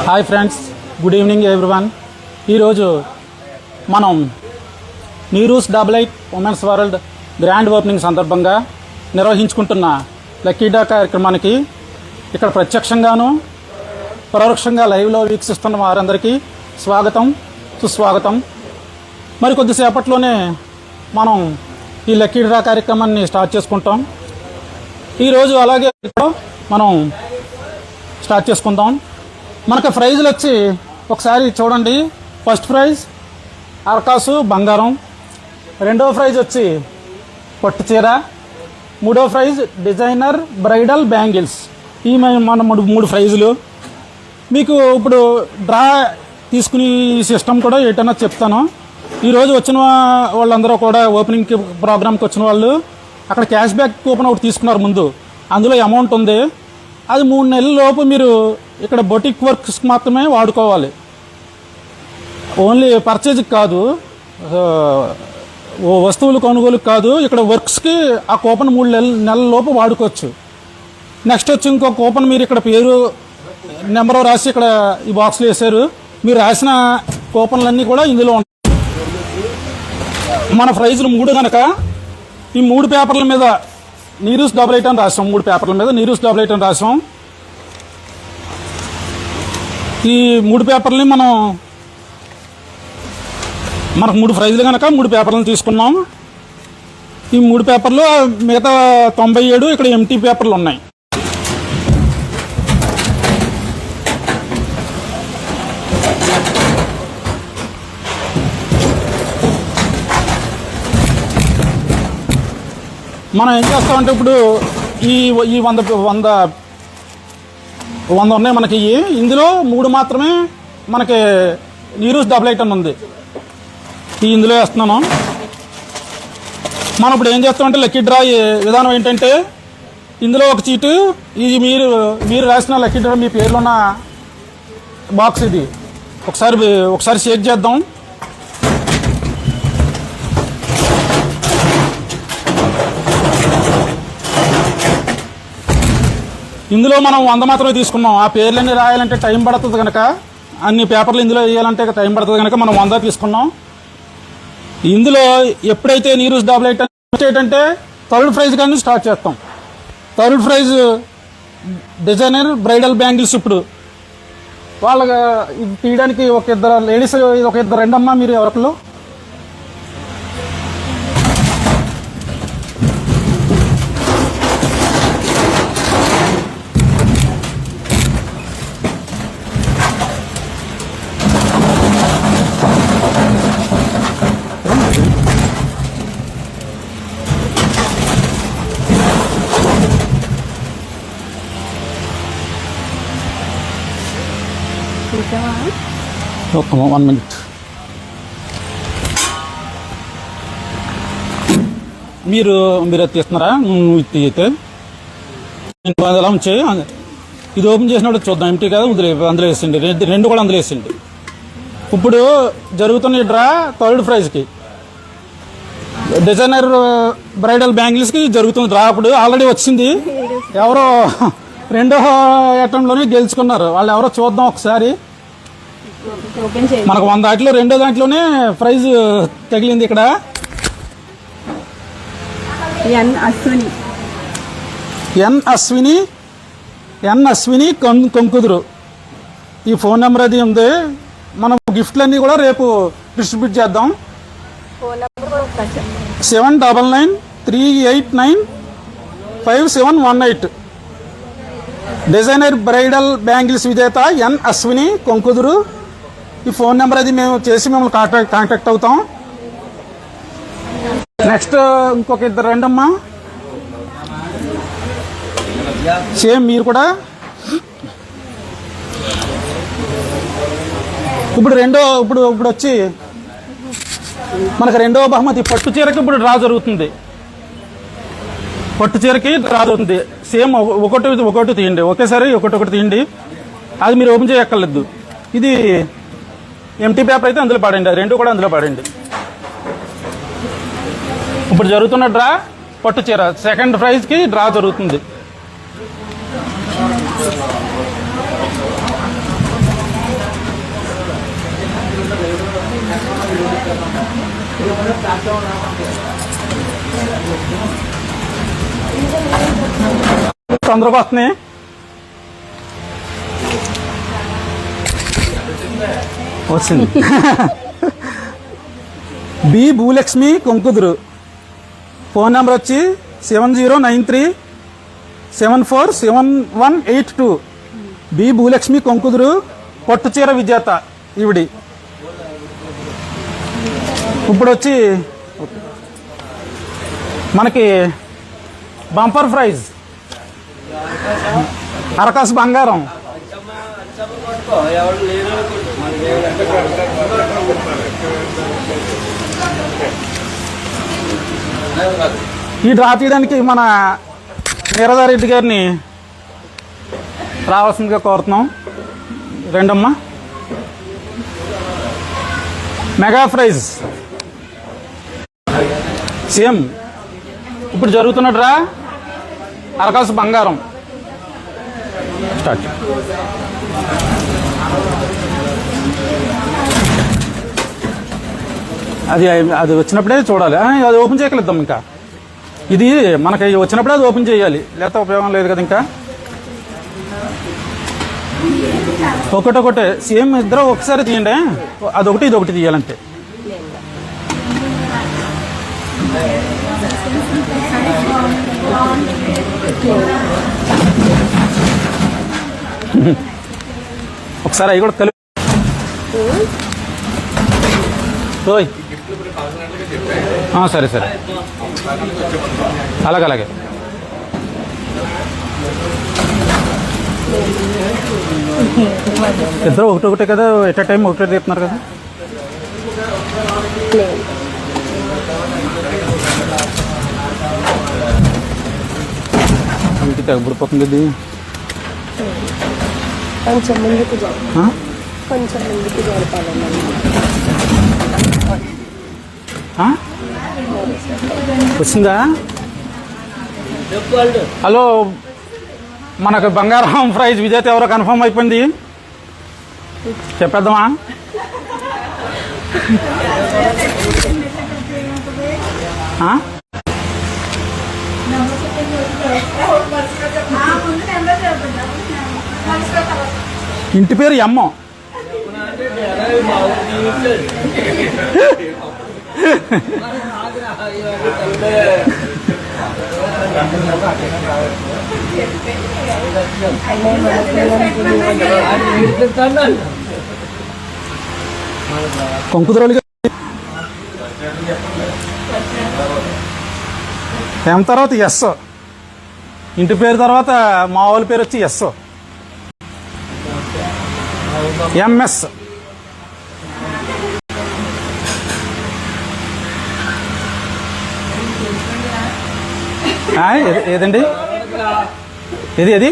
Hi friends, good evening everyone. ఈరోజు మనం Neeru's double 8 women's world grand opening సందర్భంగా నిర్వహించుకుంటున్న lucky draw కార్యక్రమానికి ఇక్కడ ప్రత్యక్షంగాను పరోక్షంగా లైవ్లో వీక్షిస్తున్న వారందరికీ స్వాగతం, సుస్వాగతం. మరి కొద్దిసేపట్లోనే మనం ఈ లక్కీ డ్రా కార్యక్రమాన్ని స్టార్ట్ చేసుకుంటాం. ఈరోజు అలాగే మనం స్టార్ట్ చేసుకుందాం. మనకు ప్రైజులు వచ్చి ఒకసారి చూడండి. ఫస్ట్ ప్రైజ్ అరకాసు బంగారం, రెండవ ప్రైజ్ వచ్చి పట్టు చీర, మూడవ ప్రైజ్ డిజైనర్ బ్రైడల్ బ్యాంగిల్స్. ఈ మన మూడు ప్రైజులు. మీకు ఇప్పుడు డ్రా తీసుకునే సిస్టమ్ కూడా ఏటన్నా చెప్తాను. ఈరోజు వచ్చిన వాళ్ళందరూ కూడా ఓపెనింగ్ ప్రోగ్రామ్కి వచ్చిన వాళ్ళు అక్కడ క్యాష్ బ్యాక్ కూపన్ ఒకటి తీసుకున్నారు ముందు. అందులో అమౌంట్ ఉంది. అది 3 నెలల లోపు మీరు ఇక్కడ బొటిక్ వర్క్స్ మాత్రమే వాడుకోవాలి. ఓన్లీ పర్చేజ్కి కాదు, వస్తువులు కొనుగోలుకి కాదు, ఇక్కడ వర్క్స్కి ఆ కూపన్ 3 నెలల లోపు వాడుకోవచ్చు. నెక్స్ట్ వచ్చి ఇంకో కూపన్ మీరు ఇక్కడ పేరు నెంబర్ రాసి ఇక్కడ ఈ బాక్స్లో వేశారు. మీరు రాసిన కూపన్లన్నీ కూడా ఇందులో ఉంటాయి. మన ప్రైజులు 3 కనుక ఈ 3 పేపర్ల మీద నీరూస్ డబల్ 8 అని రాసాం. 3 పేపర్ల మీద నీరూస్ డబల్ 8 అని రాసాం. ఈ 3 పేపర్లని మనకు 3 ప్రైజులు కనుక 3 పేపర్లను తీసుకున్నాం. ఈ 3 పేపర్లు మిగతా 97 ఇక్కడ ఎంటీ పేపర్లు ఉన్నాయి. మనం ఏం చేస్తామంటే ఇప్పుడు ఈ 100 ఉన్నాయి మనకి. ఇందులో 3 మాత్రమే మనకి నీరూస్ డబల్ 8 అని ఉంది. ఇందులో వేస్తున్నాను. మనం ఇప్పుడు ఏం చేస్తామంటే లక్కీ డ్రా విధానం ఏంటంటే ఇందులో ఒక చీటు, ఇది మీరు రాసిన లక్కీ డ్రా మీ పేర్లో ఉన్న బాక్స్. ఇది ఒకసారి షేక్ చేద్దాం. ఇందులో మనం 100 మాత్రమే తీసుకున్నాం. ఆ పేర్లన్నీ రాయాలంటే టైం పడుతుంది కనుక, అన్ని పేపర్లు ఇందులో వేయాలంటే టైం పడుతుంది కనుక మనం 100 తీసుకున్నాం. ఇందులో ఎప్పుడైతే నీరూస్ డబల్ 8 ఏంటంటే థర్డ్ ప్రైజ్ కానీ స్టార్ట్ చేస్తాం. Third prize designer bridal bangles. ఇప్పుడు వాళ్ళకి తీయడానికి ఒక ఇద్దరు లేడీస్, ఒక ఇద్దరు రెండమ్మా మీరు ఎవరిలో. ఒక 1 మినిట్. మీరు అది తీస్తున్నారా? అయితే అలా ఉంచే ఇది ఓపెన్ చేసినప్పుడు చూద్దాం. ఎంటీ కదా, అందులో వేసిండి. 2 కూడా అందులో వేసిండి. ఇప్పుడు జరుగుతున్న డ్రా థర్డ్ ప్రైజ్కి డిజైనర్ బ్రైడల్ బ్యాంగిల్స్కి జరుగుతుంది డ్రా. అప్పుడు ఆల్రెడీ వచ్చింది. ఎవరో 2వ అటెంప్ట్లోనే గెలుచుకున్నారు. వాళ్ళు ఎవరో చూద్దాం ఒకసారి. మనకు 100 దాంట్లో 2వ దాంట్లోనే ప్రైజ్ తగిలింది. ఇక్కడ ఎన్ అశ్విని కొంకుదురు ఈ ఫోన్ నెంబర్ అది ఉంది. మనం గిఫ్ట్లన్నీ కూడా రేపు డిస్ట్రిబ్యూట్ చేద్దాం. 7993895718. డిజైనర్ బ్రైడల్ బ్యాంగిల్స్ విజేత ఎన్ అశ్విని కొంకుదురు. ఈ ఫోన్ నెంబర్ అది మేము చేసి మిమ్మల్ని కాంటాక్ట్ అవుతాం. నెక్స్ట్ ఇంకొక ఇద్దరు రెండమ్మా, సేమ్ మీరు కూడా. ఇప్పుడు వచ్చి మనకు 2వ బహుమతి పట్టు చీరకి ఇప్పుడు డ్రా జరుగుతుంది. పట్టు చీరకి డ్రా జరుగుతుంది. సేమ్ ఒకటి తీయండి, ఒకేసారి ఒకటి తీయండి. అది మీరు ఓపెన్ చేయక్కర్లేదు. ఇది ఎంటీ పేపర్ అయితే అందులో పడండి. 2 కూడా అందులో పడండి. ఇప్పుడు జరుగుతున్న డ్రా పట్టు చీర సెకండ్ ప్రైజ్కి డ్రా జరుగుతుంది. తొందరగా వస్తున్నాయి. వచ్చింది. B Bhulakshmi Konkuduru. Phone number వచ్చి 7093747182. బి భూలక్ష్మి కొంకుదురు, పట్టు చీర విజేత ఈవిడి. ఇప్పుడు వచ్చి మనకి బంపర్ ప్రైజ్ అరకాసు బంగారం. ఈ డ్రా తీయడానికి మన నీరదారెడ్డి గారిని రావాల్సిందిగా కోరుతున్నాం. రెండమ్మా. మెగా ప్రైజ్ సేమ్ ఇప్పుడు జరుగుతున్న డ్రా అరకాసు బంగారం. స్టార్ట్. అది వచ్చినప్పుడే చూడాలి. అది ఓపెన్ చేయగలుగుతాం. ఇంకా ఇది మనకి వచ్చినప్పుడే అది ఓపెన్ చేయాలి, లేకపోతే ఉపయోగం లేదు కదా. ఇంకా ఒకటొకటే సేమ్ ఇద్దరు ఒకసారి తీయండి. అదొకటి ఇది ఒకటి తీయాలంటే. ఒకసారి అవి కూడా కలిపి సరే సరే అలాగే ఇద్దరు ఒకటే కదా, ఎట్ టైం ఒకటే తీస్తున్నారు కదా. ఇంటికి తగ్గిపోతుంది ఇది. కొంచెం ముందుకు జరపాలన్నమాట. వచ్చిందా? హలో, మనకు బంగారం ప్రైజ్ విజేత ఎవరో కన్ఫర్మ్ అయిపోయింది. చెప్పేద్దామా? ఇంటి పేరు ఎమ్మ. కొంకుదురోలిగా ఎం తర్వాత ఎస్. ఇంటి పేరు తర్వాత మామూలు పేరు వచ్చి ఎస్. ఎంఎస్. ఏదండి? ఏది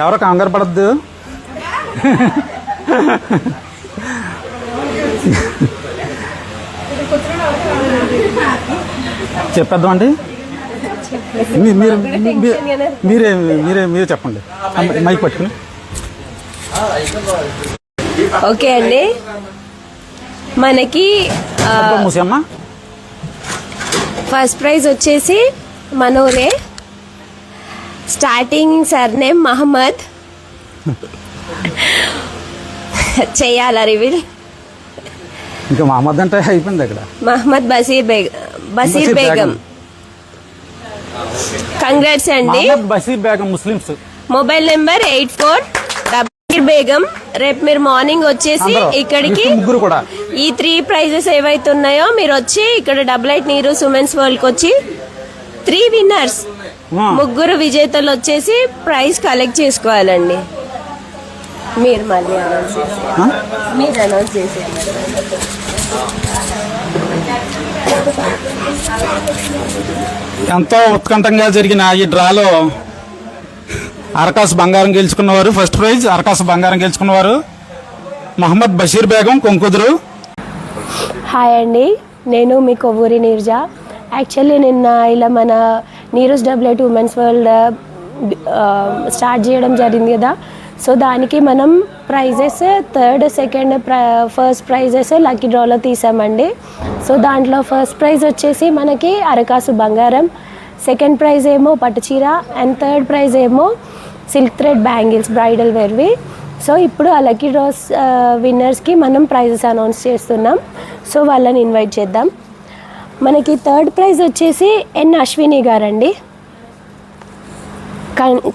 ఎవరో కంగారు పడద్దు. చెప్పేద్దామండి. మీరే చెప్పండి, మైక్ పట్టుకుని. ఓకే అండి, మనకి ఫస్ట్ ప్రైజ్ వచ్చేసి మనోరే. Starting surname Mohammed. చెయ్యాలా రివీల్? ఇంకా మహమ్మద్ అంటే అయిపోయింది అక్కడ. మహమ్మద్ బషీర్ బేగం. కంగ్రాట్స్ అండి. Basheer Begum Muslims. Mobile number 84 Basheer Begum. రేపు మీరు మార్నింగ్ వచ్చేసి ఇక్కడికి ఈ 3 ప్రైజెస్ ఏవైతే ఉన్నాయో మీరు వచ్చి ఇక్కడ 88 నీరూస్ ఉమెన్స్ వరల్డ్ కి వచ్చి 3 విన్నర్స్, 3 విజేతలు వచ్చేసి ప్రైజ్ కలెక్ట్ చేసుకోవాలండి. మీరు మళ్ళీ అనౌన్స్ చేసి ఎంతో ఉత్కంఠంగా జరిగిన ఈ డ్రాలో అరకాసు బంగారం గెలుచుకున్నవారు, ఫస్ట్ ప్రైజ్ అరకాసు బంగారం గెలుచుకున్నవారు మహమ్మద్ బషీర్ బేగం కొంకుదురు. హాయ్ అండి, నేను మీ కొవ్వూరి నీర్జా. యాక్చువల్లీ నిన్న ఇలా మన నీరజ్ డబ్లెట్ ఉమెన్స్ వరల్డ్ స్టార్ట్ చేయడం జరిగింది కదా, సో దానికి మనం prizes third second first prizes lucky డ్రాలో తీసామండి. సో దాంట్లో ఫస్ట్ ప్రైజ్ వచ్చేసి మనకి అరకాసు బంగారం, సెకండ్ ప్రైజ్ ఏమో పట్టుచీర అండ్ థర్డ్ ప్రైజ్ ఏమో సిల్క్ థ్రెడ్ బ్యాంగిల్స్ బ్రైడల్ వేర్వి. సో ఇప్పుడు ఆ లక్కీ డ్రాస్ విన్నర్స్కి మనం ప్రైజెస్ అనౌన్స్ చేస్తున్నాం. సో వాళ్ళని ఇన్వైట్ చేద్దాం. మనకి థర్డ్ ప్రైజ్ వచ్చేసి ఎన్ అశ్విని గారండి.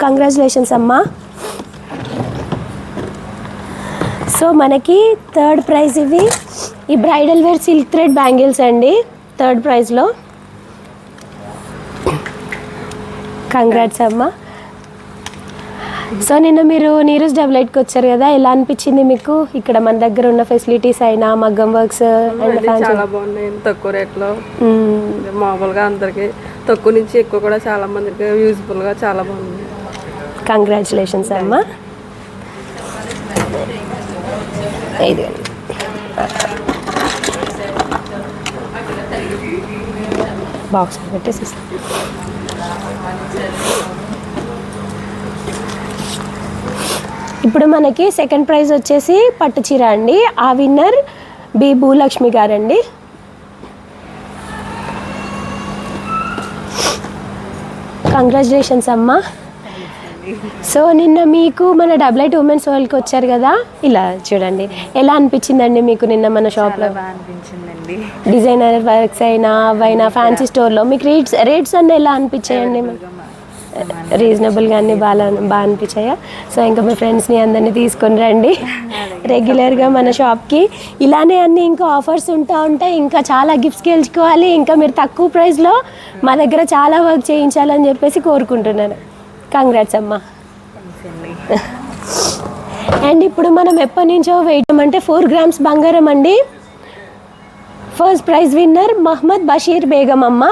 కంగ్రాచులేషన్స్ అమ్మా. సో మనకి థర్డ్ ప్రైజ్ ఇవి ఈ bridal wear silk thread bangles అండి థర్డ్ ప్రైజ్లో. కంగ్రాట్స్ అమ్మా. సో నిన్న మీరు నీరజ్ డబ్లెట్కి వచ్చారు కదా, ఎలా అనిపించింది మీకు? ఇక్కడ మన దగ్గర ఉన్న ఫెసిలిటీస్ అయినా మగ్గం వర్క్స్ చాలా బాగున్నాయి. తక్కువ రేట్లో మామూలుగా అందరికి తక్కువ నుంచి ఎక్కువ కూడా చాలా మందికి యూజ్ఫుల్గా చాలా బాగుంది. కంగ్రాచులేషన్స్ అమ్మా. బాక్స్ పెట్టేసి ఇప్పుడు మనకి సెకండ్ ప్రైజ్ వచ్చేసి పట్టుచీర అండి. ఆ విన్నర్ బి భూలక్ష్మి గారండి. కంగ్రాచులేషన్స్ అమ్మా. సో నిన్న మీకు మన డబ్లైట్ ఉమెన్స్ వరల్డ్కి వచ్చారు కదా, ఇలా చూడండి ఎలా అనిపించిందండి మీకు నిన్న మన షాప్లో? అనిపించిందండి. డిజైనర్ వర్క్స్ అయినా అవైనా ఫ్యాన్సీ స్టోర్లో మీకు రేట్స్ అన్నీ ఎలా అనిపించాయండి? రీజనబుల్గా అన్నీ బాగా అనిపించాయా? సో ఇంకా మీ ఫ్రెండ్స్ని అందరినీ తీసుకొని రండి రెగ్యులర్గా మన షాప్కి. ఇలానే అన్నీ ఇంకా ఆఫర్స్ ఉంటాయి, ఇంకా చాలా గిఫ్ట్స్ గెలుచుకోవాలి, ఇంకా మీరు తక్కువ ప్రైస్లో మా దగ్గర చాలా వర్క్ చేయించాలని చెప్పేసి కోరుకుంటున్నాను. కంగ్రాట్స్ అమ్మా. అండ్ ఇప్పుడు మనం ఎప్పటి నుంచో వెయిట్ అంటే 4 grams బంగారం అండి. First prize winner Mohammed Basheer Begum అమ్మ.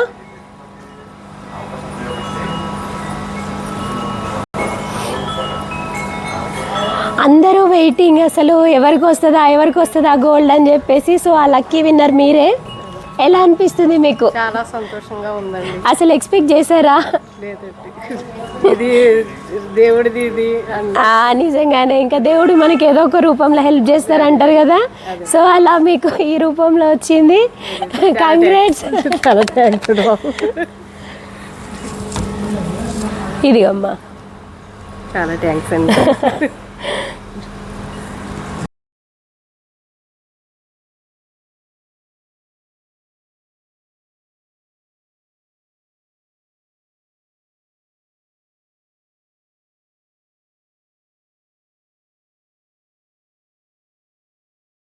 అందరూ వెయిటింగ్ అసలు ఎవరికి వస్తుందా గోల్డ్ అని చెప్పేసి. సో ఆ లక్కీ విన్నర్ మీరే. ఎలా అనిపిస్తుంది మీకు? చాలా సంతోషంగా ఉందండి. అసలు ఎక్స్పెక్ట్ చేశారా? ఇది దేవుడిది ఇది నిజంగానే ఇంకా దేవుడు మనకి ఏదో ఒక రూపంలో హెల్ప్ చేస్తారంటారు కదా, సో అలా మీకు ఈ రూపంలో వచ్చింది. కంగ్రాట్స్. చాలా థ్యాంక్స్. ఇది అమ్మా చాలా థ్యాంక్స్ అండి.